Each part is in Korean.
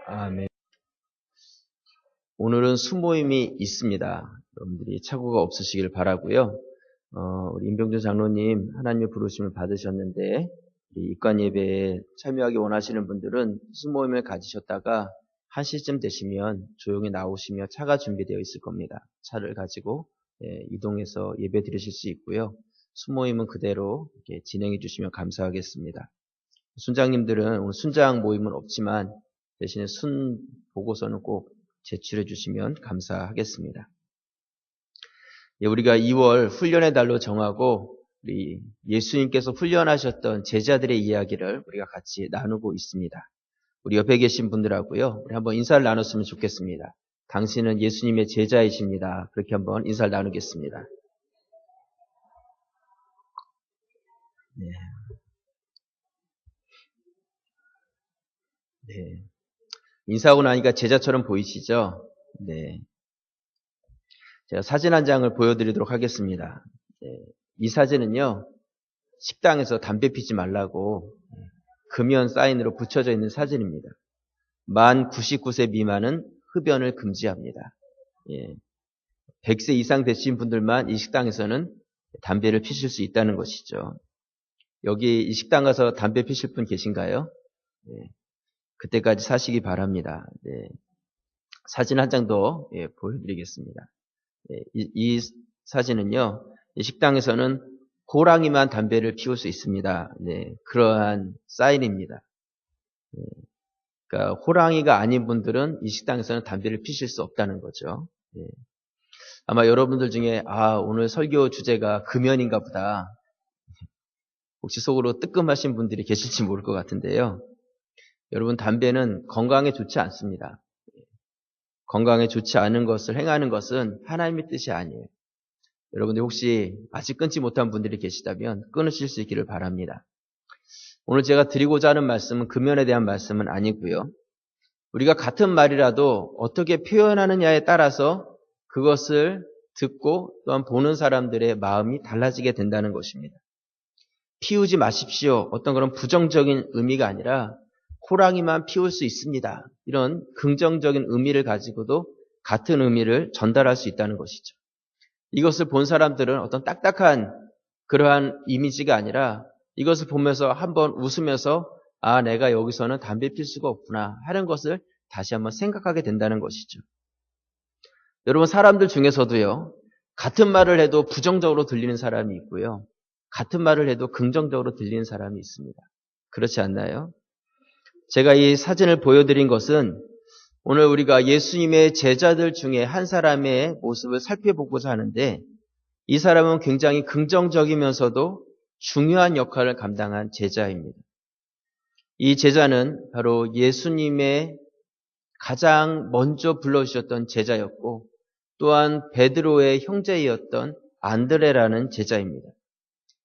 아멘. 오늘은 수모임이 있습니다. 여러분들이 착오가 없으시길 바라고요. 우리 임병준 장로님 하나님의 부르심을 받으셨는데 입관 예배에 참여하기 원하시는 분들은 수모임을 가지셨다가 1시쯤 되시면 조용히 나오시며 차가 준비되어 있을 겁니다. 차를 가지고 이동해서 예배 드리실 수 있고요. 수모임은 그대로 이렇게 진행해 주시면 감사하겠습니다. 순장님들은 오늘 순장 모임은 없지만 대신에 순 보고서는 꼭 제출해 주시면 감사하겠습니다. 우리가 2월 훈련의 달로 정하고 우리 예수님께서 훈련하셨던 제자들의 이야기를 우리가 같이 나누고 있습니다. 우리 옆에 계신 분들하고요. 우리 한번 인사를 나눴으면 좋겠습니다. 당신은 예수님의 제자이십니다. 그렇게 한번 인사를 나누겠습니다. 네. 네. 인사하고 나니까 제자처럼 보이시죠? 네. 제가 사진 한 장을 보여드리도록 하겠습니다. 네. 이 사진은요, 식당에서 담배 피지 말라고 금연 사인으로 붙여져 있는 사진입니다. 만 99세 미만은 흡연을 금지합니다. 예. 100세 이상 되신 분들만 이 식당에서는 담배를 피실 수 있다는 것이죠. 여기 이 식당 가서 담배 피실 분 계신가요? 네. 그때까지 사시기 바랍니다. 네. 사진 한 장 더 보여드리겠습니다. 네. 이 사진은요, 이 식당에서는 호랑이만 담배를 피울 수 있습니다. 네. 그러한 사인입니다. 네. 그러니까 호랑이가 아닌 분들은 이 식당에서는 담배를 피실 수 없다는 거죠. 네. 아마 여러분들 중에 오늘 설교 주제가 금연인가 보다. 혹시 속으로 뜨끔하신 분들이 계실지 모를 것 같은데요. 여러분, 담배는 건강에 좋지 않습니다. 건강에 좋지 않은 것을 행하는 것은 하나님의 뜻이 아니에요. 여러분들 혹시 아직 끊지 못한 분들이 계시다면 끊으실 수 있기를 바랍니다. 오늘 제가 드리고자 하는 말씀은 금연에 대한 말씀은 아니고요. 우리가 같은 말이라도 어떻게 표현하느냐에 따라서 그것을 듣고 또한 보는 사람들의 마음이 달라지게 된다는 것입니다. 피우지 마십시오. 어떤 그런 부정적인 의미가 아니라 호랑이만 피울 수 있습니다. 이런 긍정적인 의미를 가지고도 같은 의미를 전달할 수 있다는 것이죠. 이것을 본 사람들은 어떤 딱딱한 그러한 이미지가 아니라 이것을 보면서 한번 웃으면서 내가 여기서는 담배 필 수가 없구나 하는 것을 다시 한번 생각하게 된다는 것이죠. 여러분, 사람들 중에서도요, 같은 말을 해도 부정적으로 들리는 사람이 있고요. 같은 말을 해도 긍정적으로 들리는 사람이 있습니다. 그렇지 않나요? 제가 이 사진을 보여드린 것은 오늘 우리가 예수님의 제자들 중에 한 사람의 모습을 살펴보고자 하는데, 이 사람은 굉장히 긍정적이면서도 중요한 역할을 감당한 제자입니다. 이 제자는 바로 예수님의 가장 먼저 불러주셨던 제자였고, 또한 베드로의 형제이었던 안드레라는 제자입니다.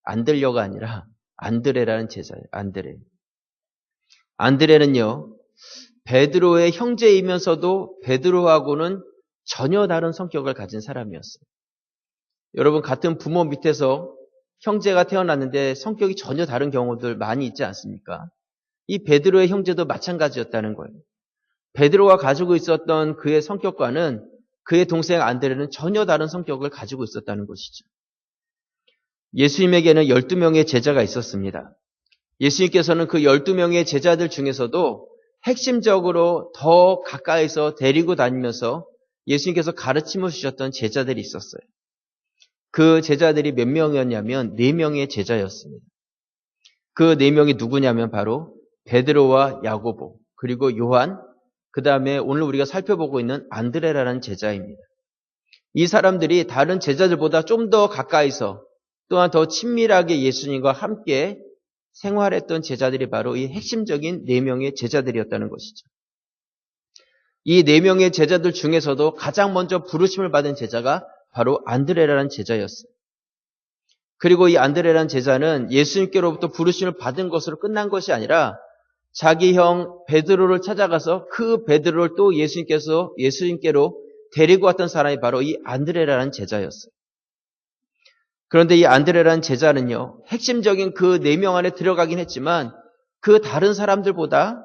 안들려가 아니라 안드레라는 제자예요. 안드레. 안드레는요, 베드로의 형제이면서도 베드로하고는 전혀 다른 성격을 가진 사람이었어요. 여러분, 같은 부모 밑에서 형제가 태어났는데 성격이 전혀 다른 경우들 많이 있지 않습니까? 이 베드로의 형제도 마찬가지였다는 거예요. 베드로가 가지고 있었던 그의 성격과는 그의 동생 안드레는 전혀 다른 성격을 가지고 있었다는 것이죠. 예수님에게는 12명의 제자가 있었습니다. 예수님께서는 그 12명의 제자들 중에서도 핵심적으로 더 가까이서 데리고 다니면서 예수님께서 가르침을 주셨던 제자들이 있었어요. 그 제자들이 몇 명이었냐면 4명의 제자였습니다. 그 4명이 누구냐면 바로 베드로와 야고보, 그리고 요한, 그 다음에 오늘 우리가 살펴보고 있는 안드레라는 제자입니다. 이 사람들이 다른 제자들보다 좀 더 가까이서 또한 더 친밀하게 예수님과 함께 생활했던 제자들이 바로 이 핵심적인 4명의 제자들이었다는 것이죠. 이 4명의 제자들 중에서도 가장 먼저 부르심을 받은 제자가 바로 안드레라는 제자였어요. 그리고 이 안드레라는 제자는 예수님께로부터 부르심을 받은 것으로 끝난 것이 아니라 자기 형 베드로를 찾아가서 그 베드로를 또 예수님께로 데리고 왔던 사람이 바로 이 안드레라는 제자였어요. 그런데 이 안드레라는 제자는요, 핵심적인 그 4명 안에 들어가긴 했지만 그 다른 사람들보다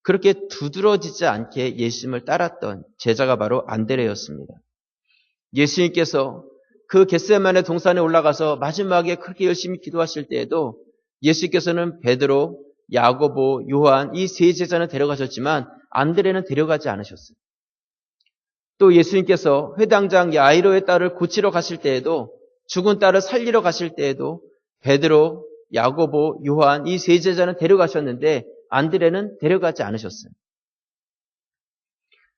그렇게 두드러지지 않게 예수님을 따랐던 제자가 바로 안드레였습니다. 예수님께서 그 겟세마네 동산에 올라가서 마지막에 그렇게 열심히 기도하실 때에도 예수님께서는 베드로, 야고보, 요한 이 3제자는 데려가셨지만 안드레는 데려가지 않으셨어요. 또 예수님께서 회당장 야이로의 딸을 고치러 가실 때에도, 죽은 딸을 살리러 가실 때에도 베드로, 야고보, 요한 이 3제자는 데려가셨는데 안드레는 데려가지 않으셨어요.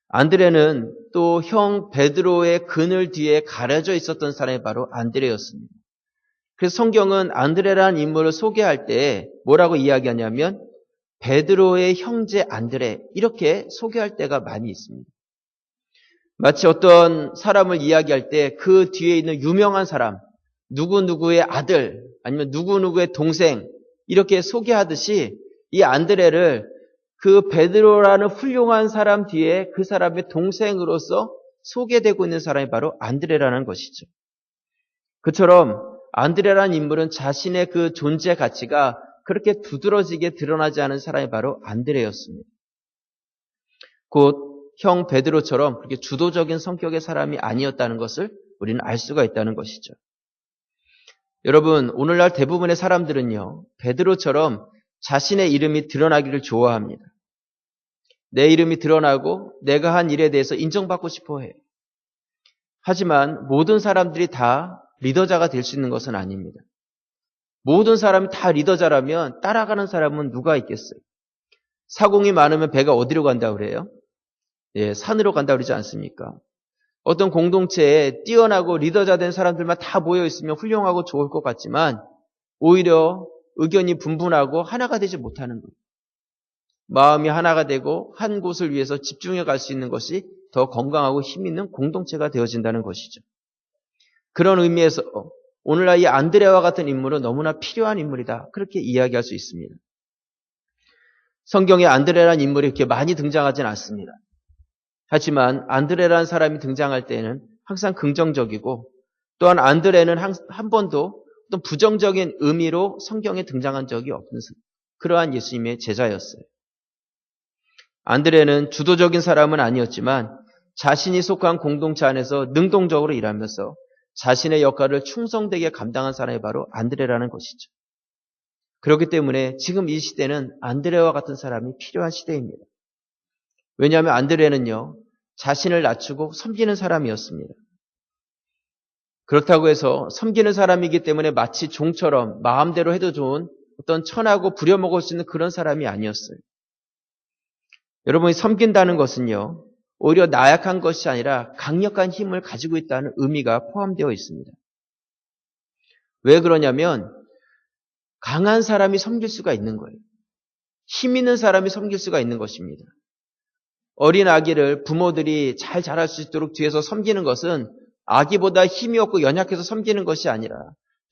안드레는 또 형 베드로의 그늘 뒤에 가려져 있었던 사람이 바로 안드레였습니다. 그래서 성경은 안드레라는 인물을 소개할 때 뭐라고 이야기하냐면 베드로의 형제 안드레 이렇게 소개할 때가 많이 있습니다. 마치 어떤 사람을 이야기할 때 그 뒤에 있는 유명한 사람, 누구누구의 아들 아니면 누구누구의 동생 이렇게 소개하듯이 이 안드레를 그 베드로라는 훌륭한 사람 뒤에 그 사람의 동생으로서 소개되고 있는 사람이 바로 안드레라는 것이죠. 그처럼 안드레라는 인물은 자신의 그 존재 가치가 그렇게 두드러지게 드러나지 않은 사람이 바로 안드레였습니다. 곧 형 베드로처럼 그렇게 주도적인 성격의 사람이 아니었다는 것을 우리는 알 수가 있다는 것이죠. 여러분, 오늘날 대부분의 사람들은요, 베드로처럼 자신의 이름이 드러나기를 좋아합니다. 내 이름이 드러나고 내가 한 일에 대해서 인정받고 싶어 해요. 하지만 모든 사람들이 다 리더자가 될 수 있는 것은 아닙니다. 모든 사람이 다 리더자라면 따라가는 사람은 누가 있겠어요? 사공이 많으면 배가 어디로 간다고 그래요? 예, 산으로 간다고 그러지 않습니까? 어떤 공동체에 뛰어나고 리더자 된 사람들만 다 모여 있으면 훌륭하고 좋을 것 같지만 오히려 의견이 분분하고 하나가 되지 못하는 거예요. 마음이 하나가 되고 한 곳을 위해서 집중해 갈 수 있는 것이 더 건강하고 힘 있는 공동체가 되어진다는 것이죠. 그런 의미에서 오늘날 이 안드레와 같은 인물은 너무나 필요한 인물이다. 그렇게 이야기할 수 있습니다. 성경에 안드레라는 인물이 이렇게 많이 등장하진 않습니다. 하지만 안드레라는 사람이 등장할 때는 항상 긍정적이고 또한 안드레는 한 번도 어떤 부정적인 의미로 성경에 등장한 적이 없는 그러한 예수님의 제자였어요. 안드레는 주도적인 사람은 아니었지만 자신이 속한 공동체 안에서 능동적으로 일하면서 자신의 역할을 충성되게 감당한 사람이 바로 안드레라는 것이죠. 그렇기 때문에 지금 이 시대는 안드레와 같은 사람이 필요한 시대입니다. 왜냐하면 안드레는요, 자신을 낮추고 섬기는 사람이었습니다. 그렇다고 해서 섬기는 사람이기 때문에 마치 종처럼 마음대로 해도 좋은 어떤 천하고 부려먹을 수 있는 그런 사람이 아니었어요. 여러분이 섬긴다는 것은요, 오히려 나약한 것이 아니라 강력한 힘을 가지고 있다는 의미가 포함되어 있습니다. 왜 그러냐면 강한 사람이 섬길 수가 있는 거예요. 힘 있는 사람이 섬길 수가 있는 것입니다. 어린 아기를 부모들이 잘 자랄 수 있도록 뒤에서 섬기는 것은 아기보다 힘이 없고 연약해서 섬기는 것이 아니라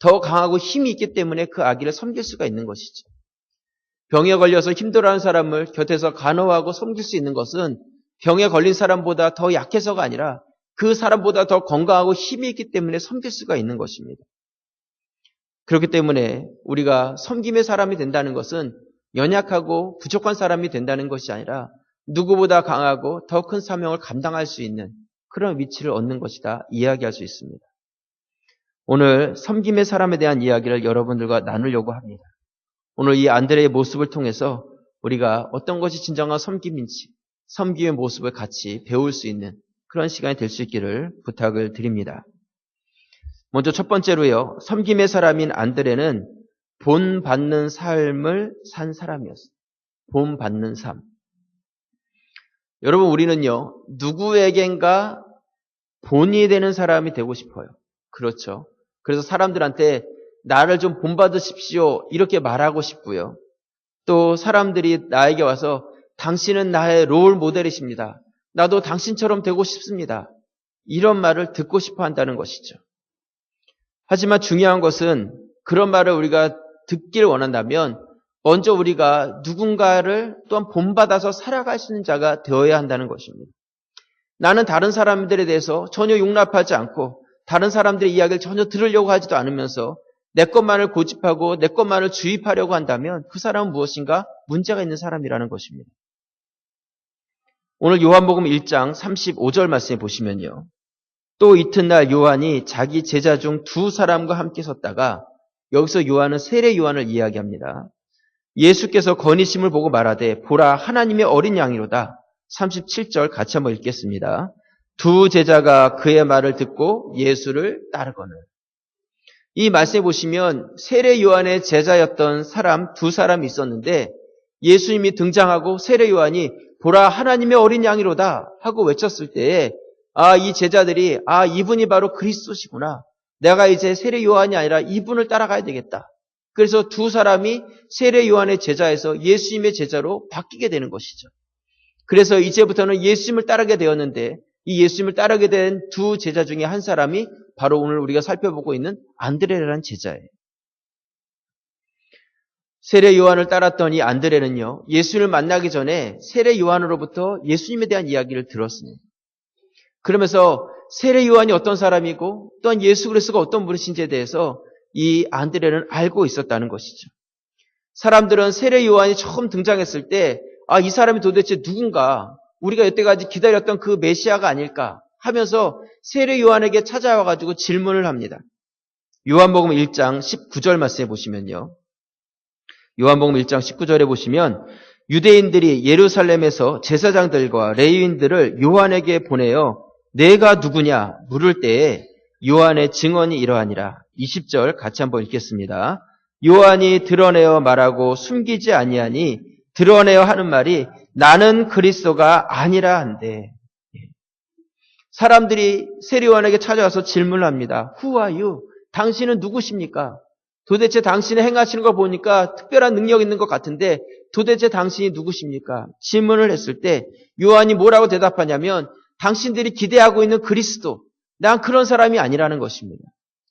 더 강하고 힘이 있기 때문에 그 아기를 섬길 수가 있는 것이죠. 병에 걸려서 힘들어하는 사람을 곁에서 간호하고 섬길 수 있는 것은 병에 걸린 사람보다 더 약해서가 아니라 그 사람보다 더 건강하고 힘이 있기 때문에 섬길 수가 있는 것입니다. 그렇기 때문에 우리가 섬김의 사람이 된다는 것은 연약하고 부족한 사람이 된다는 것이 아니라 누구보다 강하고 더 큰 사명을 감당할 수 있는 그런 위치를 얻는 것이다 이야기할 수 있습니다. 오늘 섬김의 사람에 대한 이야기를 여러분들과 나누려고 합니다. 오늘 이 안드레의 모습을 통해서 우리가 어떤 것이 진정한 섬김인지 섬김의 모습을 같이 배울 수 있는 그런 시간이 될 수 있기를 부탁을 드립니다. 먼저 첫 번째로요. 섬김의 사람인 안드레는 본받는 삶을 산 사람이었어요. 본받는 삶. 여러분 우리는요. 누구에겐가 본이 되는 사람이 되고 싶어요. 그렇죠. 그래서 사람들한테 나를 좀 본받으십시오. 이렇게 말하고 싶고요. 또 사람들이 나에게 와서 당신은 나의 롤 모델이십니다. 나도 당신처럼 되고 싶습니다. 이런 말을 듣고 싶어 한다는 것이죠. 하지만 중요한 것은 그런 말을 우리가 듣기를 원한다면 먼저 우리가 누군가를 또한 본받아서 살아갈 수 있는 자가 되어야 한다는 것입니다. 나는 다른 사람들에 대해서 전혀 용납하지 않고 다른 사람들의 이야기를 전혀 들으려고 하지도 않으면서 내 것만을 고집하고 내 것만을 주입하려고 한다면 그 사람은 무엇인가 문제가 있는 사람이라는 것입니다. 오늘 요한복음 1장 35절 말씀에 보시면요. 또 이튿날 요한이 자기 제자 중 두 사람과 함께 섰다가 여기서 요한은 세례 요한을 이야기합니다. 예수께서 거니심을 보고 말하되 보라 하나님의 어린 양이로다. 37절 같이 한번 읽겠습니다. 두 제자가 그의 말을 듣고 예수를 따르거늘. 이 말씀에 보시면 세례 요한의 제자였던 사람 두 사람이 있었는데 예수님이 등장하고 세례 요한이 보라 하나님의 어린 양이로다 하고 외쳤을 때에 이 제자들이 이분이 바로 그리스도시구나. 내가 이제 세례 요한이 아니라 이분을 따라가야 되겠다. 그래서 두 사람이 세례 요한의 제자에서 예수님의 제자로 바뀌게 되는 것이죠. 그래서 이제부터는 예수님을 따르게 되었는데 이 예수님을 따르게 된 두 제자 중에 한 사람이 바로 오늘 우리가 살펴보고 있는 안드레라는 제자예요. 세례 요한을 따랐던 이 안드레는요. 예수를 만나기 전에 세례 요한으로부터 예수님에 대한 이야기를 들었습니다. 그러면서 세례 요한이 어떤 사람이고 또한 예수 그리스도가 어떤 분이신지에 대해서 이 안드레는 알고 있었다는 것이죠. 사람들은 세례 요한이 처음 등장했을 때 이 사람이 도대체 누군가 우리가 여태까지 기다렸던 그 메시아가 아닐까 하면서 세례 요한에게 찾아와가지고 질문을 합니다. 요한복음 1장 19절 말씀해 보시면요. 요한복음 1장 19절에 보시면 유대인들이 예루살렘에서 제사장들과 레위인들을 요한에게 보내어 내가 누구냐 물을 때에 요한의 증언이 이러하니라. 20절 같이 한번 읽겠습니다. 요한이 드러내어 말하고 숨기지 아니하니 드러내어 하는 말이 나는 그리스도가 아니라 한데. 사람들이 세례요한에게 찾아와서 질문을 합니다. Who are you? 당신은 누구십니까? 도대체 당신이 행하시는 거 보니까 특별한 능력 있는 것 같은데 도대체 당신이 누구십니까? 질문을 했을 때 요한이 뭐라고 대답하냐면 당신들이 기대하고 있는 그리스도, 난 그런 사람이 아니라는 것입니다.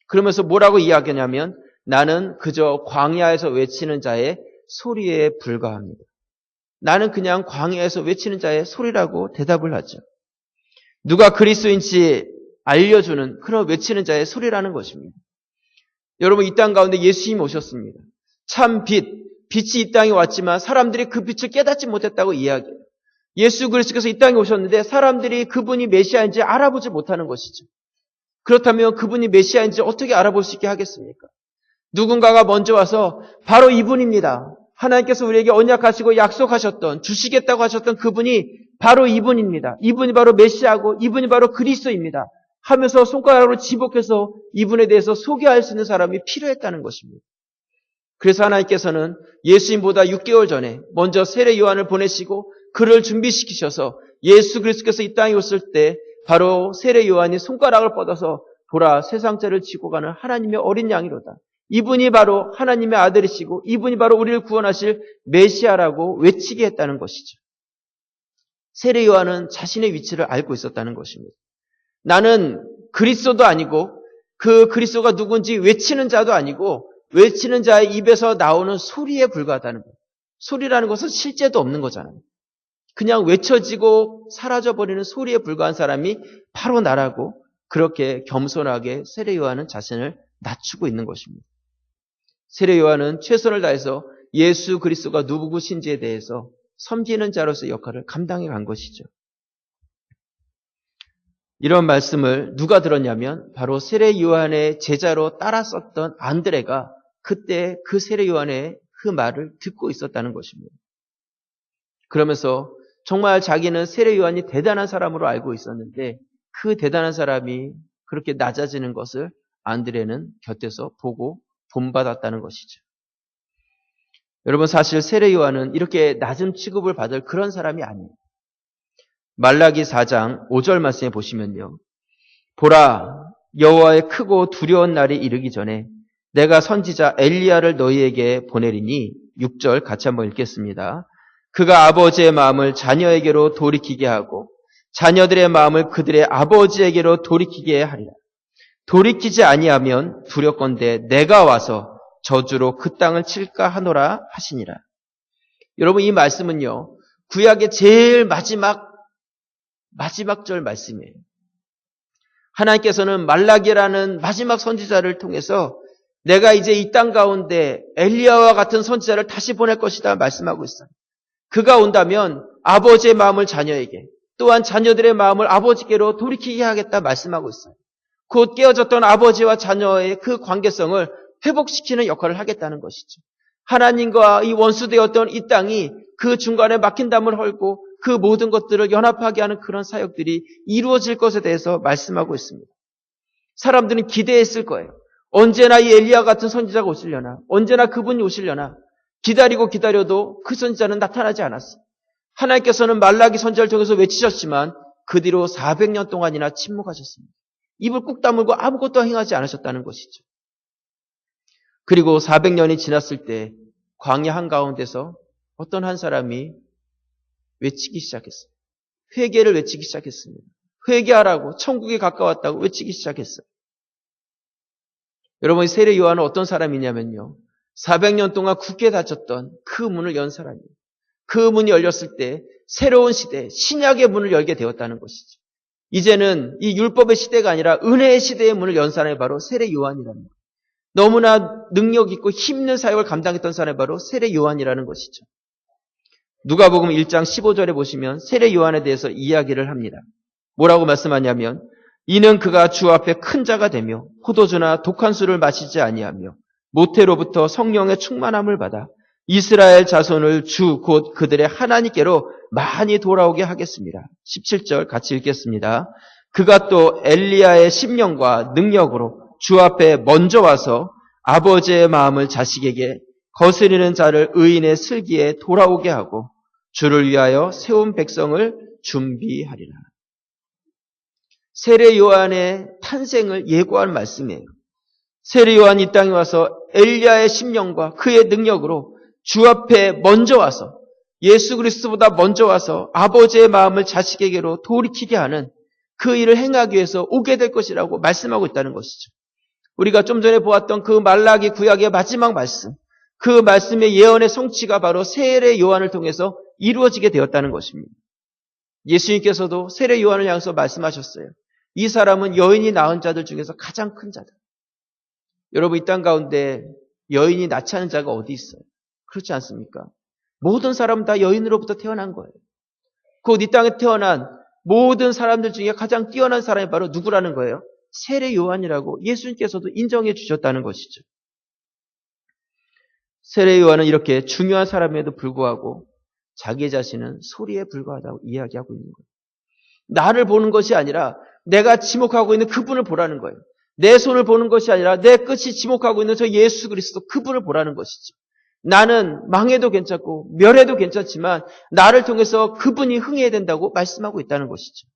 그러면서 뭐라고 이야기하냐면 나는 그저 광야에서 외치는 자의 소리에 불과합니다. 나는 그냥 광야에서 외치는 자의 소리라고 대답을 하죠. 누가 그리스도인지 알려주는 그런 외치는 자의 소리라는 것입니다. 여러분, 이 땅 가운데 예수님이 오셨습니다. 참 빛이 이 땅에 왔지만 사람들이 그 빛을 깨닫지 못했다고 이야기해요. 예수 그리스도께서 이 땅에 오셨는데 사람들이 그분이 메시아인지 알아보지 못하는 것이죠. 그렇다면 그분이 메시아인지 어떻게 알아볼 수 있게 하겠습니까? 누군가가 먼저 와서 바로 이분입니다. 하나님께서 우리에게 언약하시고 약속하셨던, 주시겠다고 하셨던 그분이 바로 이분입니다. 이분이 바로 메시아고 이분이 바로 그리스도입니다. 하면서 손가락으로 지목해서 이분에 대해서 소개할 수 있는 사람이 필요했다는 것입니다. 그래서 하나님께서는 예수님보다 6개월 전에 먼저 세례 요한을 보내시고 그를 준비시키셔서 예수 그리스도께서 이 땅에 오실 때 바로 세례 요한이 손가락을 뻗어서 보라 세상 죄를 지고 가는 하나님의 어린 양이로다. 이분이 바로 하나님의 아들이시고 이분이 바로 우리를 구원하실 메시아라고 외치게 했다는 것이죠. 세례 요한은 자신의 위치를 알고 있었다는 것입니다. 나는 그리스도도 아니고 그 그리스도가 누군지 외치는 자도 아니고 외치는 자의 입에서 나오는 소리에 불과하다는 거예요. 소리라는 것은 실제도 없는 거잖아요. 그냥 외쳐지고 사라져버리는 소리에 불과한 사람이 바로 나라고 그렇게 겸손하게 세례 요한은 자신을 낮추고 있는 것입니다. 세례 요한은 최선을 다해서 예수 그리스도가 누구신지에 대해서 섬기는 자로서의 역할을 감당해 간 것이죠. 이런 말씀을 누가 들었냐면 바로 세례 요한의 제자로 따랐었던 안드레가 그때 그 세례 요한의 그 말을 듣고 있었다는 것입니다. 그러면서 정말 자기는 세례 요한이 대단한 사람으로 알고 있었는데 그 대단한 사람이 그렇게 낮아지는 것을 안드레는 곁에서 보고 본받았다는 것이죠. 여러분, 사실 세례 요한은 이렇게 낮은 취급을 받을 그런 사람이 아니에요. 말라기 4장 5절 말씀에 보시면요. 보라, 여호와의 크고 두려운 날이 이르기 전에 내가 선지자 엘리야를 너희에게 보내리니 6절 같이 한번 읽겠습니다. 그가 아버지의 마음을 자녀에게로 돌이키게 하고 자녀들의 마음을 그들의 아버지에게로 돌이키게 하리라. 돌이키지 아니하면 두렵건대 내가 와서 저주로 그 땅을 칠까 하노라 하시니라. 여러분, 이 말씀은요, 구약의 제일 마지막 절 말씀이에요. 하나님께서는 말라기라는 마지막 선지자를 통해서 내가 이제 이 땅 가운데 엘리야와 같은 선지자를 다시 보낼 것이다 말씀하고 있어요. 그가 온다면 아버지의 마음을 자녀에게 또한 자녀들의 마음을 아버지께로 돌이키게 하겠다 말씀하고 있어요. 곧 깨어졌던 아버지와 자녀의 그 관계성을 회복시키는 역할을 하겠다는 것이죠. 하나님과 이 원수되었던 이 땅이 그 중간에 막힌 담을 헐고 그 모든 것들을 연합하게 하는 그런 사역들이 이루어질 것에 대해서 말씀하고 있습니다. 사람들은 기대했을 거예요. 언제나 이 엘리야 같은 선지자가 오시려나, 언제나 그분이 오시려나. 기다려도 그 선지자는 나타나지 않았어요. 하나님께서는 말라기 선지자를 통해서 외치셨지만 그 뒤로 400년 동안이나 침묵하셨습니다. 입을 꾹 다물고 아무것도 행하지 않으셨다는 것이죠. 그리고 400년이 지났을 때 광야 한가운데서 어떤 한 사람이 외치기 시작했어요. 회개를 외치기 시작했습니다. 회개하라고, 천국에 가까웠다고 외치기 시작했어요. 여러분, 세례 요한은 어떤 사람이냐면요, 400년 동안 굳게 닫혔던 그 문을 연 사람이에요. 그 문이 열렸을 때 새로운 시대, 신약의 문을 열게 되었다는 것이죠. 이제는 이 율법의 시대가 아니라 은혜의 시대의 문을 연 사람이 바로 세례 요한이라는 거예요. 너무나 능력 있고 힘있는 사역을 감당했던 사람이 바로 세례 요한이라는 것이죠. 누가복음 1장 15절에 보시면 세례 요한에 대해서 이야기를 합니다. 뭐라고 말씀하냐면 이는 그가 주 앞에 큰 자가 되며 포도주나 독한 술을 마시지 아니하며 모태로부터 성령의 충만함을 받아 이스라엘 자손을 주 곧 그들의 하나님께로 많이 돌아오게 하겠습니다. 17절 같이 읽겠습니다. 그가 또 엘리야의 심령과 능력으로 주 앞에 먼저 와서 아버지의 마음을 자식에게 거스리는 자를 의인의 슬기에 돌아오게 하고 주를 위하여 세운 백성을 준비하리라. 세례 요한의 탄생을 예고한 말씀이에요. 세례 요한이 이 땅에 와서 엘리야의 심령과 그의 능력으로 주 앞에 먼저 와서 예수 그리스도보다 먼저 와서 아버지의 마음을 자식에게로 돌이키게 하는 그 일을 행하기 위해서 오게 될 것이라고 말씀하고 있다는 것이죠. 우리가 좀 전에 보았던 그 말라기 구약의 마지막 말씀, 그 말씀의 예언의 성취가 바로 세례 요한을 통해서 이루어지게 되었다는 것입니다. 예수님께서도 세례 요한을 향해서 말씀하셨어요. 이 사람은 여인이 낳은 자들 중에서 가장 큰 자다. 여러분, 이 땅 가운데 여인이 낳지 않은 자가 어디 있어요? 그렇지 않습니까? 모든 사람은 다 여인으로부터 태어난 거예요. 곧 이 땅에 태어난 모든 사람들 중에 가장 뛰어난 사람이 바로 누구라는 거예요? 세례 요한이라고 예수님께서도 인정해 주셨다는 것이죠. 세례 요한은 이렇게 중요한 사람에도 불구하고 자기 자신은 소리에 불과하다고 이야기하고 있는 거예요. 나를 보는 것이 아니라 내가 지목하고 있는 그분을 보라는 거예요. 내 손을 보는 것이 아니라 내 끝이 지목하고 있는 저 예수 그리스도 그분을 보라는 것이죠. 나는 망해도 괜찮고 멸해도 괜찮지만 나를 통해서 그분이 흥해야 된다고 말씀하고 있다는 것이죠.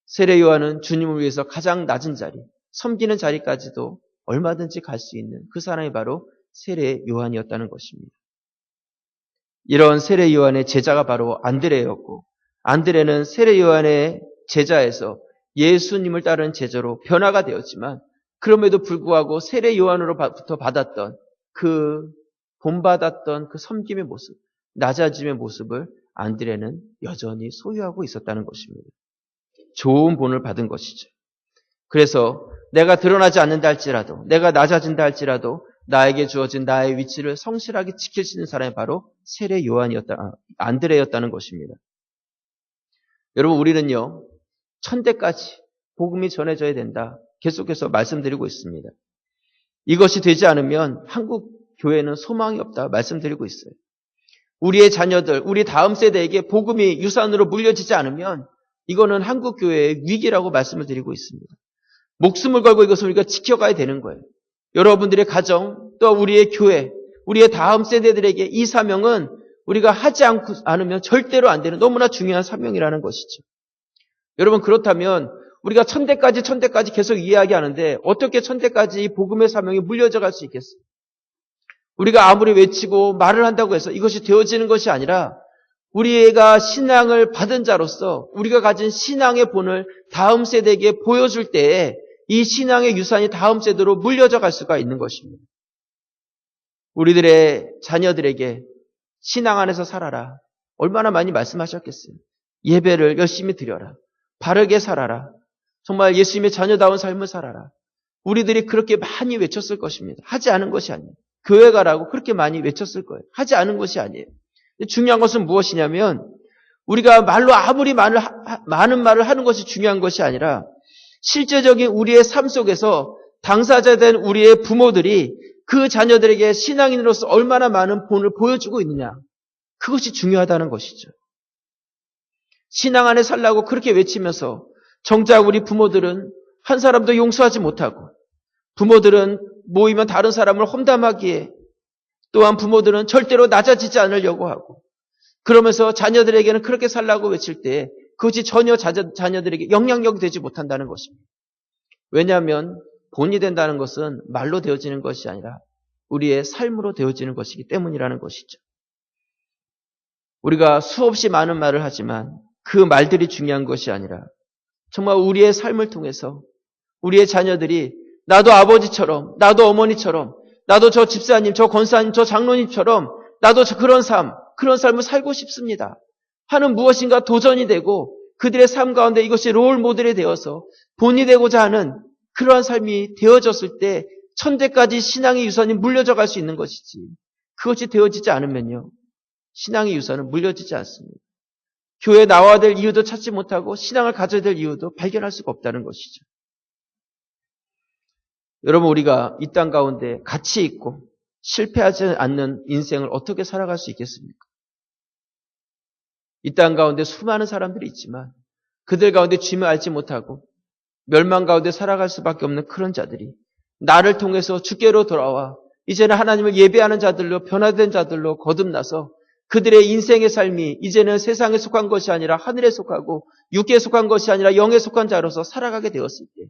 세례 요한은 주님을 위해서 가장 낮은 자리, 섬기는 자리까지도 얼마든지 갈 수 있는 그 사람이 바로 세례 요한이었다는 것입니다. 이런 세례 요한의 제자가 바로 안드레였고, 안드레는 세례 요한의 제자에서 예수님을 따르는 제자로 변화가 되었지만, 그럼에도 불구하고 세례 요한으로부터 받았던 그 본받았던 그 섬김의 모습, 낮아짐의 모습을 안드레는 여전히 소유하고 있었다는 것입니다. 좋은 본을 받은 것이죠. 그래서 내가 드러나지 않는다 할지라도, 내가 낮아진다 할지라도 나에게 주어진 나의 위치를 성실하게 지킬 수 있는 사람이 바로 세례 안드레였다는 것입니다. 여러분, 우리는요, 천대까지 복음이 전해져야 된다. 계속해서 말씀드리고 있습니다. 이것이 되지 않으면 한국 교회는 소망이 없다 말씀드리고 있어요. 우리의 자녀들, 우리 다음 세대에게 복음이 유산으로 물려지지 않으면 이거는 한국 교회의 위기라고 말씀을 드리고 있습니다. 목숨을 걸고 이것을 우리가 지켜가야 되는 거예요. 여러분들의 가정, 또 우리의 교회, 우리의 다음 세대들에게 이 사명은 우리가 하지 않으면 절대로 안 되는 너무나 중요한 사명이라는 것이죠. 여러분, 그렇다면 우리가 천대까지 계속 이야기하는데 어떻게 천대까지 이 복음의 사명이 물려져 갈 수 있겠어요? 우리가 아무리 외치고 말을 한다고 해서 이것이 되어지는 것이 아니라 우리가 신앙을 받은 자로서 우리가 가진 신앙의 본을 다음 세대에게 보여줄 때에 이 신앙의 유산이 다음 세대로 물려져 갈 수가 있는 것입니다. 우리들의 자녀들에게 신앙 안에서 살아라. 얼마나 많이 말씀하셨겠어요. 예배를 열심히 드려라. 바르게 살아라. 정말 예수님의 자녀다운 삶을 살아라. 우리들이 그렇게 많이 외쳤을 것입니다. 하지 않은 것이 아니에요. 교회 가라고 그렇게 많이 외쳤을 거예요. 하지 않은 것이 아니에요. 중요한 것은 무엇이냐면 우리가 말로 아무리 많은 말을 하는 것이 중요한 것이 아니라 실제적인 우리의 삶 속에서 당사자 된 우리의 부모들이 그 자녀들에게 신앙인으로서 얼마나 많은 본을 보여주고 있느냐. 그것이 중요하다는 것이죠. 신앙 안에 살라고 그렇게 외치면서 정작 우리 부모들은 한 사람도 용서하지 못하고 부모들은 모이면 다른 사람을 험담하기에 또한 부모들은 절대로 낮아지지 않으려고 하고 그러면서 자녀들에게는 그렇게 살라고 외칠 때 그것이 전혀 자녀들에게 영향력이 되지 못한다는 것입니다. 왜냐하면 본이 된다는 것은 말로 되어지는 것이 아니라 우리의 삶으로 되어지는 것이기 때문이라는 것이죠. 우리가 수없이 많은 말을 하지만 그 말들이 중요한 것이 아니라 정말 우리의 삶을 통해서 우리의 자녀들이 나도 아버지처럼, 나도 어머니처럼, 나도 저 집사님, 저 권사님, 저 장로님처럼 나도 그런 삶을 살고 싶습니다 하는 무엇인가 도전이 되고 그들의 삶 가운데 이것이 롤 모델이 되어서 본이 되고자 하는 그러한 삶이 되어졌을 때 천대까지 신앙의 유산이 물려져 갈 수 있는 것이지 그것이 되어지지 않으면요 신앙의 유산은 물려지지 않습니다. 교회에 나와야 될 이유도 찾지 못하고 신앙을 가져야 될 이유도 발견할 수가 없다는 것이죠. 여러분, 우리가 이 땅 가운데 가치 있고 실패하지 않는 인생을 어떻게 살아갈 수 있겠습니까? 이 땅 가운데 수많은 사람들이 있지만 그들 가운데 주님을 알지 못하고 멸망 가운데 살아갈 수밖에 없는 그런 자들이 나를 통해서 주께로 돌아와 이제는 하나님을 예배하는 자들로 변화된 자들로 거듭나서 그들의 인생의 삶이 이제는 세상에 속한 것이 아니라 하늘에 속하고 육계에 속한 것이 아니라 영에 속한 자로서 살아가게 되었을 때,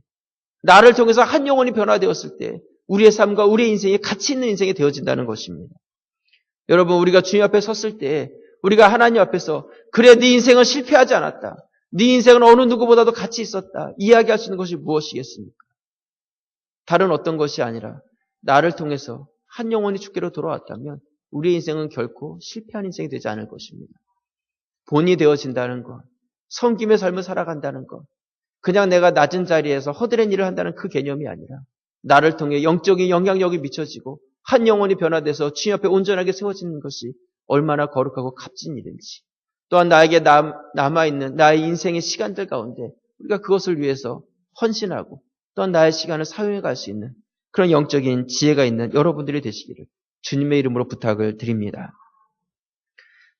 나를 통해서 한 영혼이 변화되었을 때 우리의 삶과 우리의 인생이 가치 있는 인생이 되어진다는 것입니다. 여러분, 우리가 주님 앞에 섰을 때 우리가 하나님 앞에서 그래 네 인생은 실패하지 않았다, 네 인생은 어느 누구보다도 가치 있었다 이야기할 수 있는 것이 무엇이겠습니까? 다른 어떤 것이 아니라 나를 통해서 한 영혼이 주께로 돌아왔다면 우리의 인생은 결코 실패한 인생이 되지 않을 것입니다. 본이 되어진다는 것, 섬김의 삶을 살아간다는 것, 그냥 내가 낮은 자리에서 허드렛 일을 한다는 그 개념이 아니라 나를 통해 영적인 영향력이 미쳐지고 한 영혼이 변화돼서 주님 앞에 온전하게 세워지는 것이 얼마나 거룩하고 값진 일인지, 또한 나에게 남아있는 나의 인생의 시간들 가운데 우리가 그것을 위해서 헌신하고 또한 나의 시간을 사용해 갈 수 있는 그런 영적인 지혜가 있는 여러분들이 되시기를 주님의 이름으로 부탁을 드립니다.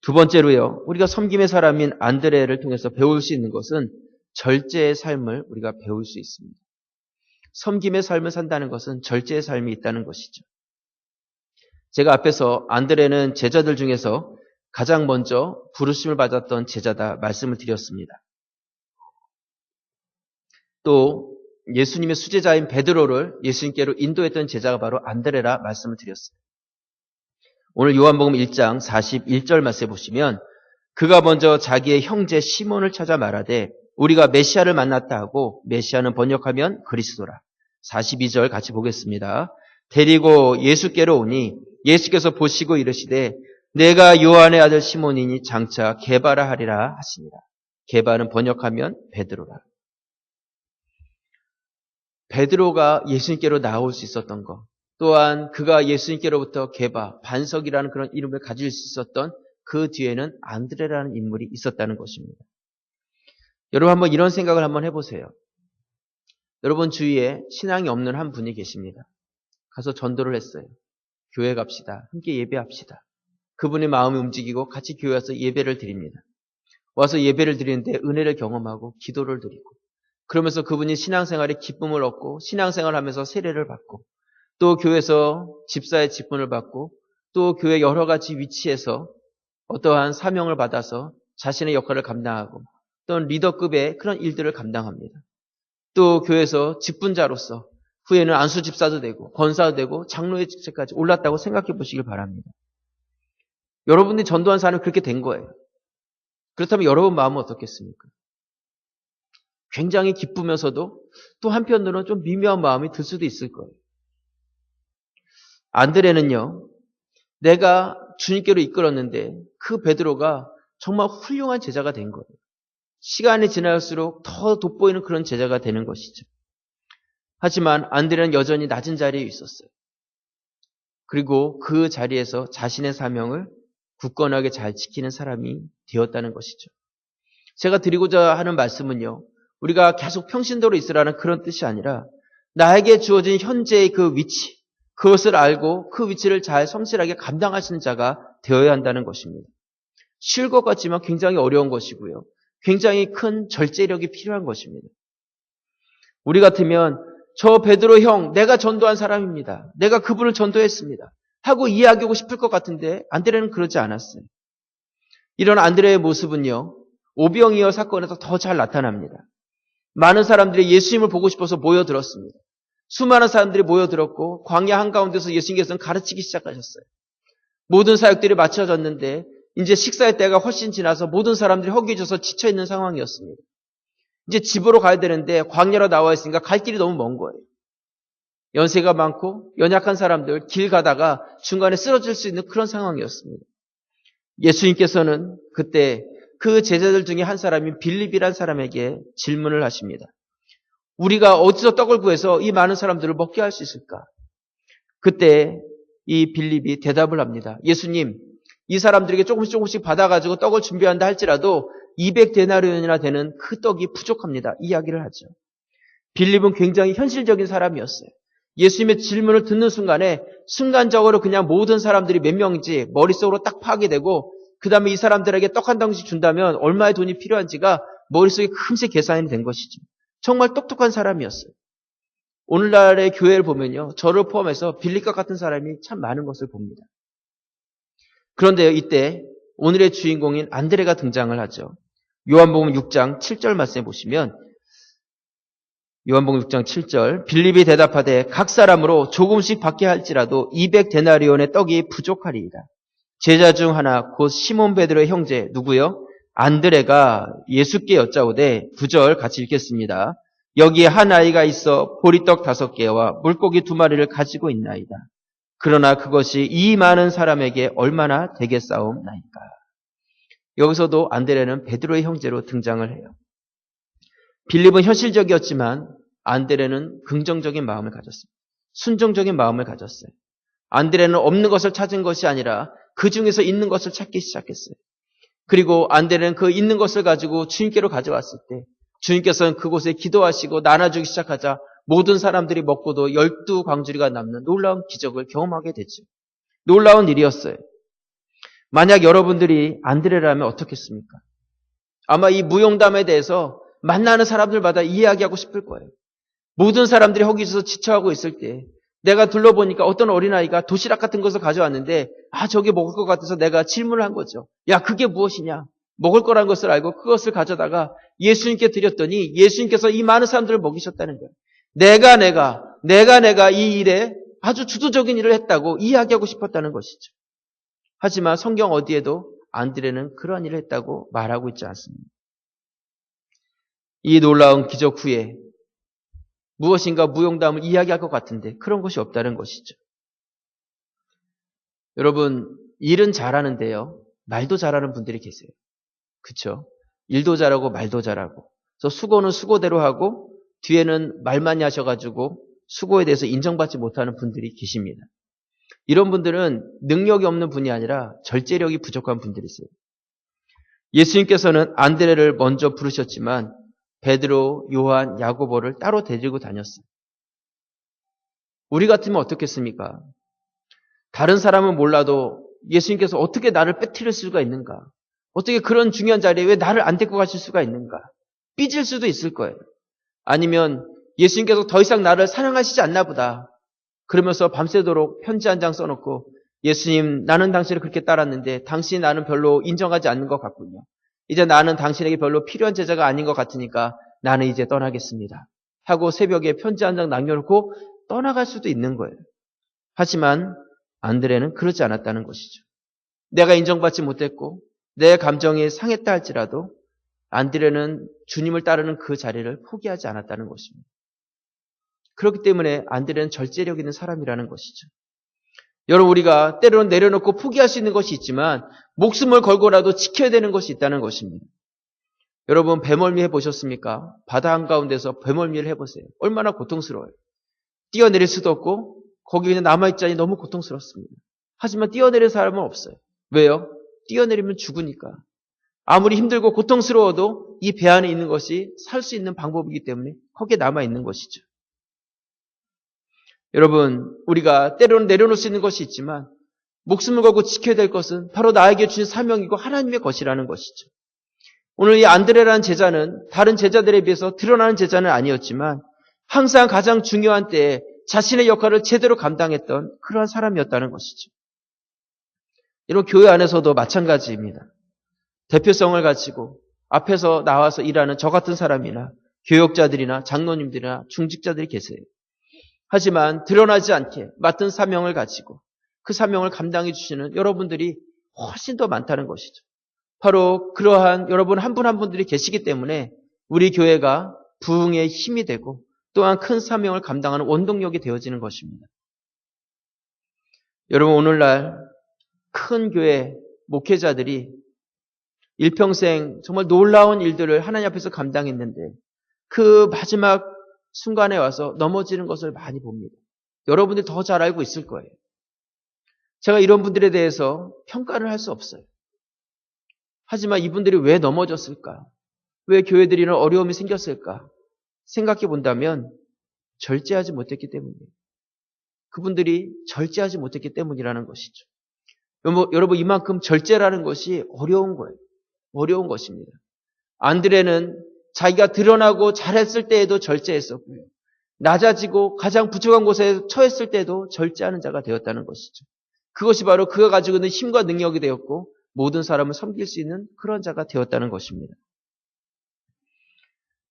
두 번째로요, 우리가 섬김의 사람인 안드레를 통해서 배울 수 있는 것은 절제의 삶을 우리가 배울 수 있습니다. 섬김의 삶을 산다는 것은 절제의 삶이 있다는 것이죠. 제가 앞에서 안드레는 제자들 중에서 가장 먼저 부르심을 받았던 제자다 말씀을 드렸습니다. 또 예수님의 수제자인 베드로를 예수님께로 인도했던 제자가 바로 안드레라 말씀을 드렸어요. 오늘 요한복음 1장 41절 말씀에 보시면 그가 먼저 자기의 형제 시몬을 찾아 말하되 우리가 메시아를 만났다 하고, 메시아는 번역하면 그리스도라. 42절 같이 보겠습니다. 데리고 예수께로 오니 예수께서 보시고 이르시되 내가 요한의 아들 시몬이니 장차 게바라 하리라 하십니다. 게바는 번역하면 베드로라. 베드로가 예수님께로 나올 수 있었던 것, 또한 그가 예수님께로부터 게바, 반석이라는 그런 이름을 가질 수 있었던 그 뒤에는 안드레라는 인물이 있었다는 것입니다. 여러분, 한번 이런 생각을 한번 해보세요. 여러분 주위에 신앙이 없는 한 분이 계십니다. 가서 전도를 했어요. 교회 갑시다. 함께 예배합시다. 그분의 마음이 움직이고 같이 교회 와서 예배를 드립니다. 와서 예배를 드리는데 은혜를 경험하고 기도를 드리고, 그러면서 그분이 신앙생활에 기쁨을 얻고 신앙생활하면서 세례를 받고, 또 교회에서 집사의 직분을 받고, 또 교회 여러 가지 위치에서 어떠한 사명을 받아서 자신의 역할을 감당하고 또는 리더급의 그런 일들을 감당합니다. 또 교회에서 직분자로서 후에는 안수 집사도 되고 권사도 되고 장로의 직책까지 올랐다고 생각해 보시길 바랍니다. 여러분들이 전도한 사람은 그렇게 된 거예요. 그렇다면 여러분 마음은 어떻겠습니까? 굉장히 기쁘면서도 또 한편으로는 좀 미묘한 마음이 들 수도 있을 거예요. 안드레는요, 내가 주님께로 이끌었는데 그 베드로가 정말 훌륭한 제자가 된 거예요. 시간이 지날수록 더 돋보이는 그런 제자가 되는 것이죠. 하지만 안드레는 여전히 낮은 자리에 있었어요. 그리고 그 자리에서 자신의 사명을 굳건하게 잘 지키는 사람이 되었다는 것이죠. 제가 드리고자 하는 말씀은요, 우리가 계속 평신도로 있으라는 그런 뜻이 아니라 나에게 주어진 현재의 그 위치, 그것을 알고 그 위치를 잘 성실하게 감당하시는 자가 되어야 한다는 것입니다. 쉬울 것 같지만 굉장히 어려운 것이고요. 굉장히 큰 절제력이 필요한 것입니다. 우리 같으면 저 베드로 형, 내가 전도한 사람입니다. 내가 그분을 전도했습니다. 하고 이야기하고 싶을 것 같은데 안드레는 그러지 않았어요. 이런 안드레의 모습은요, 오병이어 사건에서 더 잘 나타납니다. 많은 사람들이 예수님을 보고 싶어서 모여들었습니다. 수많은 사람들이 모여들었고 광야 한가운데서 예수님께서는 가르치기 시작하셨어요. 모든 사역들이 마쳐졌는데 이제 식사의 때가 훨씬 지나서 모든 사람들이 허기져서 지쳐있는 상황이었습니다. 이제 집으로 가야 되는데 광야로 나와 있으니까 갈 길이 너무 먼 거예요. 연세가 많고 연약한 사람들 길 가다가 중간에 쓰러질 수 있는 그런 상황이었습니다. 예수님께서는 그때 그 제자들 중에 한 사람인 빌립이란 사람에게 질문을 하십니다. 우리가 어디서 떡을 구해서 이 많은 사람들을 먹게 할 수 있을까? 그때 이 빌립이 대답을 합니다. 예수님, 이 사람들에게 조금씩 받아가지고 떡을 준비한다 할지라도 200데나리온이나 되는 그 떡이 부족합니다. 이야기를 하죠. 빌립은 굉장히 현실적인 사람이었어요. 예수님의 질문을 듣는 순간에 순간적으로 그냥 모든 사람들이 몇 명인지 머릿속으로 딱 파악이 되고 그 다음에 이 사람들에게 떡 한 덩씩 준다면 얼마의 돈이 필요한지가 머릿속에 금세 계산이 된 것이죠. 정말 똑똑한 사람이었어요. 오늘날의 교회를 보면요. 저를 포함해서 빌립과 같은 사람이 참 많은 것을 봅니다. 그런데 이때 오늘의 주인공인 안드레가 등장을 하죠. 요한복음 6장 7절 말씀해 보시면 요한복음 6장 7절 빌립이 대답하되 각 사람으로 조금씩 받게 할지라도 200데나리온의 떡이 부족하리이다. 제자 중 하나 곧 시몬 베드로의 형제 누구요? 안드레가 예수께 여짜오되 9절 같이 읽겠습니다. 여기에 한 아이가 있어 보리떡 5개와 물고기 2마리를 가지고 있나이다. 그러나 그것이 이 많은 사람에게 얼마나 되겠사옵나이까. 여기서도 안드레는 베드로의 형제로 등장을 해요. 빌립은 현실적이었지만 안드레는 긍정적인 마음을 가졌습니다. 순종적인 마음을 가졌어요. 안드레는 없는 것을 찾은 것이 아니라 그 중에서 있는 것을 찾기 시작했어요. 그리고 안드레는 그 있는 것을 가지고 주님께로 가져왔을 때 주님께서는 그곳에 기도하시고 나눠주기 시작하자 모든 사람들이 먹고도 12광주리가 남는 놀라운 기적을 경험하게 됐죠. 놀라운 일이었어요. 만약 여러분들이 안드레라면 어떻겠습니까? 아마 이 무용담에 대해서 만나는 사람들마다 이야기하고 싶을 거예요. 모든 사람들이 허기져서 지쳐하고 있을 때 내가 둘러보니까 어떤 어린아이가 도시락 같은 것을 가져왔는데 저게 먹을 것 같아서 내가 질문을 한 거죠. 야, 그게 무엇이냐? 먹을 거란 것을 알고 그것을 가져다가 예수님께 드렸더니 예수님께서 이 많은 사람들을 먹이셨다는 거예요. 내가 이 일에 아주 주도적인 일을 했다고 이야기하고 싶었다는 것이죠. 하지만 성경 어디에도 안드레는 그러한 일을 했다고 말하고 있지 않습니다. 이 놀라운 기적 후에 무엇인가 무용담을 이야기할 것 같은데 그런 것이 없다는 것이죠. 여러분, 일은 잘하는데요. 말도 잘하는 분들이 계세요. 그렇죠? 일도 잘하고 말도 잘하고. 그래서 수고는 수고대로 하고 뒤에는 말 많이 하셔가지고 수고에 대해서 인정받지 못하는 분들이 계십니다. 이런 분들은 능력이 없는 분이 아니라 절제력이 부족한 분들이세요. 예수님께서는 안드레를 먼저 부르셨지만 베드로, 요한, 야고보를 따로 데리고 다녔어요. 우리 같으면 어떻겠습니까? 다른 사람은 몰라도 예수님께서 어떻게 나를 빼뜨릴 수가 있는가? 어떻게 그런 중요한 자리에 왜 나를 안 데리고 가실 수가 있는가? 삐질 수도 있을 거예요. 아니면 예수님께서 더 이상 나를 사랑하시지 않나 보다. 그러면서 밤새도록 편지 한 장 써놓고 예수님, 나는 당신을 그렇게 따랐는데 당신이 나는 별로 인정하지 않는 것 같군요. 이제 나는 당신에게 별로 필요한 제자가 아닌 것 같으니까 나는 이제 떠나겠습니다. 하고 새벽에 편지 한 장 남겨놓고 떠나갈 수도 있는 거예요. 하지만 안드레는 그러지 않았다는 것이죠. 내가 인정받지 못했고 내 감정이 상했다 할지라도 안드레는 주님을 따르는 그 자리를 포기하지 않았다는 것입니다. 그렇기 때문에 안드레는 절제력 있는 사람이라는 것이죠. 여러분, 우리가 때로는 내려놓고 포기할 수 있는 것이 있지만 목숨을 걸고라도 지켜야 되는 것이 있다는 것입니다. 여러분, 배멀미 해보셨습니까? 바다 한가운데서 배멀미를 해보세요. 얼마나 고통스러워요. 뛰어내릴 수도 없고 거기 그냥 남아있자니 너무 고통스럽습니다. 하지만 뛰어내릴 사람은 없어요. 왜요? 뛰어내리면 죽으니까. 아무리 힘들고 고통스러워도 이 배 안에 있는 것이 살 수 있는 방법이기 때문에 거기에 남아있는 것이죠. 여러분, 우리가 때로는 내려놓을 수 있는 것이 있지만 목숨을 걸고 지켜야 될 것은 바로 나에게 주신 사명이고 하나님의 것이라는 것이죠. 오늘 이 안드레라는 제자는 다른 제자들에 비해서 드러나는 제자는 아니었지만 항상 가장 중요한 때에 자신의 역할을 제대로 감당했던 그러한 사람이었다는 것이죠. 이런 교회 안에서도 마찬가지입니다. 대표성을 가지고 앞에서 나와서 일하는 저 같은 사람이나 교역자들이나 장로님들이나 중직자들이 계세요. 하지만 드러나지 않게 맡은 사명을 가지고 그 사명을 감당해 주시는 여러분들이 훨씬 더 많다는 것이죠. 바로 그러한 여러분 한 분 한 분들이 계시기 때문에 우리 교회가 부흥의 힘이 되고 또한 큰 사명을 감당하는 원동력이 되어지는 것입니다. 여러분, 오늘날 큰 교회 목회자들이 일평생 정말 놀라운 일들을 하나님 앞에서 감당했는데 그 마지막 순간에 와서 넘어지는 것을 많이 봅니다. 여러분들이 더 잘 알고 있을 거예요. 제가 이런 분들에 대해서 평가를 할 수 없어요. 하지만 이분들이 왜 넘어졌을까? 왜 교회들이는 어려움이 생겼을까? 생각해 본다면 절제하지 못했기 때문이에요. 그분들이 절제하지 못했기 때문이라는 것이죠. 여러분, 이만큼 절제라는 것이 어려운 거예요. 어려운 것입니다. 안드레는 자기가 드러나고 잘했을 때에도 절제했었고요. 낮아지고 가장 부족한 곳에 처했을 때도 절제하는 자가 되었다는 것이죠. 그것이 바로 그가 가지고 있는 힘과 능력이 되었고 모든 사람을 섬길 수 있는 그런 자가 되었다는 것입니다.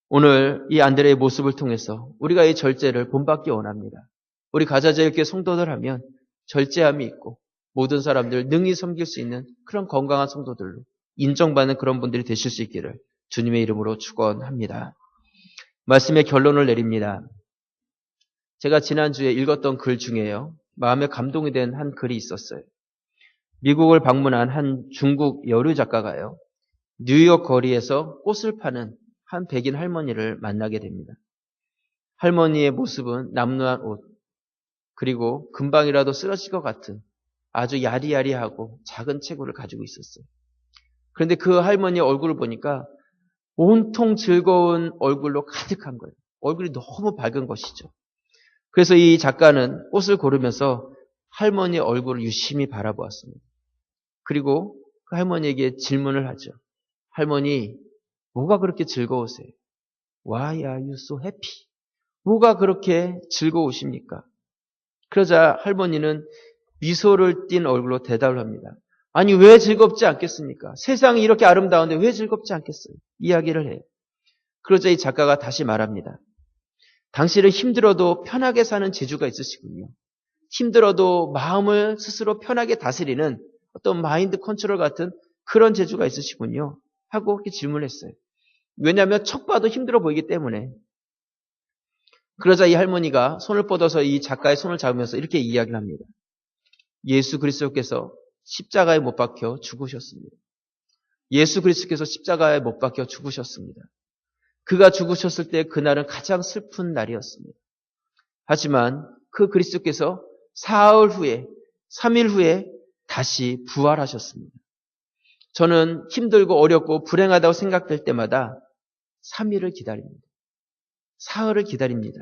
오늘 이 안드레의 모습을 통해서 우리가 이 절제를 본받기 원합니다. 우리 가자제일교회 성도들 하면 절제함이 있고 모든 사람들 능히 섬길 수 있는 그런 건강한 성도들로 인정받는 그런 분들이 되실 수 있기를 주님의 이름으로 축원합니다. 말씀의 결론을 내립니다. 제가 지난주에 읽었던 글 중에요. 마음에 감동이 된 한 글이 있었어요. 미국을 방문한 한 중국 여류 작가가요. 뉴욕 거리에서 꽃을 파는 한 백인 할머니를 만나게 됩니다. 할머니의 모습은 남루한 옷, 그리고 금방이라도 쓰러질 것 같은 아주 야리야리하고 작은 체구를 가지고 있었어요. 그런데 그 할머니의 얼굴을 보니까 온통 즐거운 얼굴로 가득한 거예요. 얼굴이 너무 밝은 것이죠. 그래서 이 작가는 꽃을 고르면서 할머니의 얼굴을 유심히 바라보았습니다. 그리고 그 할머니에게 질문을 하죠. 할머니, 뭐가 그렇게 즐거우세요? Why are you so happy? 뭐가 그렇게 즐거우십니까? 그러자 할머니는 미소를 띤 얼굴로 대답을 합니다. 아니, 왜 즐겁지 않겠습니까? 세상이 이렇게 아름다운데 왜 즐겁지 않겠어요? 이야기를 해요. 그러자 이 작가가 다시 말합니다. 당신은 힘들어도 편하게 사는 재주가 있으시군요. 힘들어도 마음을 스스로 편하게 다스리는 어떤 마인드 컨트롤 같은 그런 재주가 있으시군요. 하고 그렇게 질문했어요. 왜냐하면 척 봐도 힘들어 보이기 때문에. 그러자 이 할머니가 손을 뻗어서 이 작가의 손을 잡으면서 이렇게 이야기를 합니다. 예수 그리스도께서 십자가에 못 박혀 죽으셨습니다. 예수 그리스도께서 십자가에 못 박혀 죽으셨습니다. 그가 죽으셨을 때 그날은 가장 슬픈 날이었습니다. 하지만 그 그리스도께서 사흘 후에, 3일 후에 다시 부활하셨습니다. 저는 힘들고 어렵고 불행하다고 생각될 때마다 3일을 기다립니다. 사흘을 기다립니다.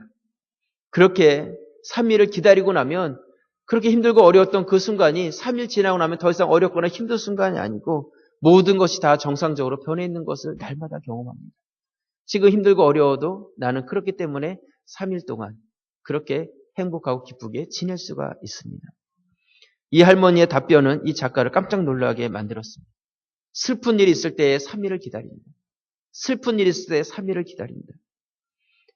그렇게 3일을 기다리고 나면 그렇게 힘들고 어려웠던 그 순간이 3일 지나고 나면 더 이상 어렵거나 힘든 순간이 아니고 모든 것이 다 정상적으로 변해 있는 것을 날마다 경험합니다. 지금 힘들고 어려워도 나는 그렇기 때문에 3일 동안 그렇게 행복하고 기쁘게 지낼 수가 있습니다. 이 할머니의 답변은 이 작가를 깜짝 놀라게 만들었습니다. 슬픈 일이 있을 때에 3일을 기다립니다. 슬픈 일이 있을 때에 3일을 기다립니다.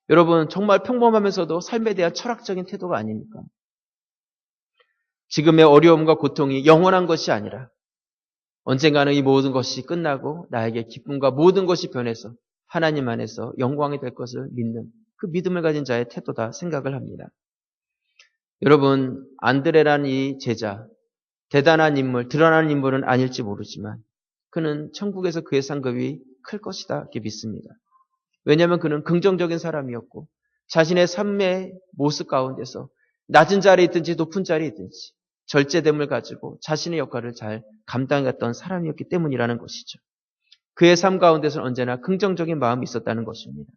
여러분, 정말 평범하면서도 삶에 대한 철학적인 태도가 아닙니까? 지금의 어려움과 고통이 영원한 것이 아니라 언젠가는 이 모든 것이 끝나고 나에게 기쁨과 모든 것이 변해서 하나님 안에서 영광이 될 것을 믿는 그 믿음을 가진 자의 태도다 생각을 합니다. 여러분, 안드레라는 이 제자, 대단한 인물, 드러나는 인물은 아닐지 모르지만 그는 천국에서 그의 상급이 클 것이다 이렇게 믿습니다. 왜냐하면 그는 긍정적인 사람이었고 자신의 삶의 모습 가운데서 낮은 자리에 있든지 높은 자리에 있든지 절제됨을 가지고 자신의 역할을 잘 감당했던 사람이었기 때문이라는 것이죠. 그의 삶 가운데서는 언제나 긍정적인 마음이 있었다는 것입니다.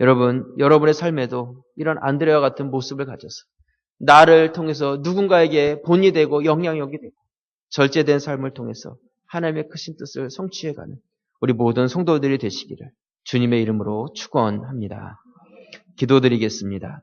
여러분, 여러분의 삶에도 이런 안드레와 같은 모습을 가져서 나를 통해서 누군가에게 본이 되고 영향력이 되고 절제된 삶을 통해서 하나님의 크신 뜻을 성취해가는 우리 모든 성도들이 되시기를 주님의 이름으로 축원합니다. 기도드리겠습니다.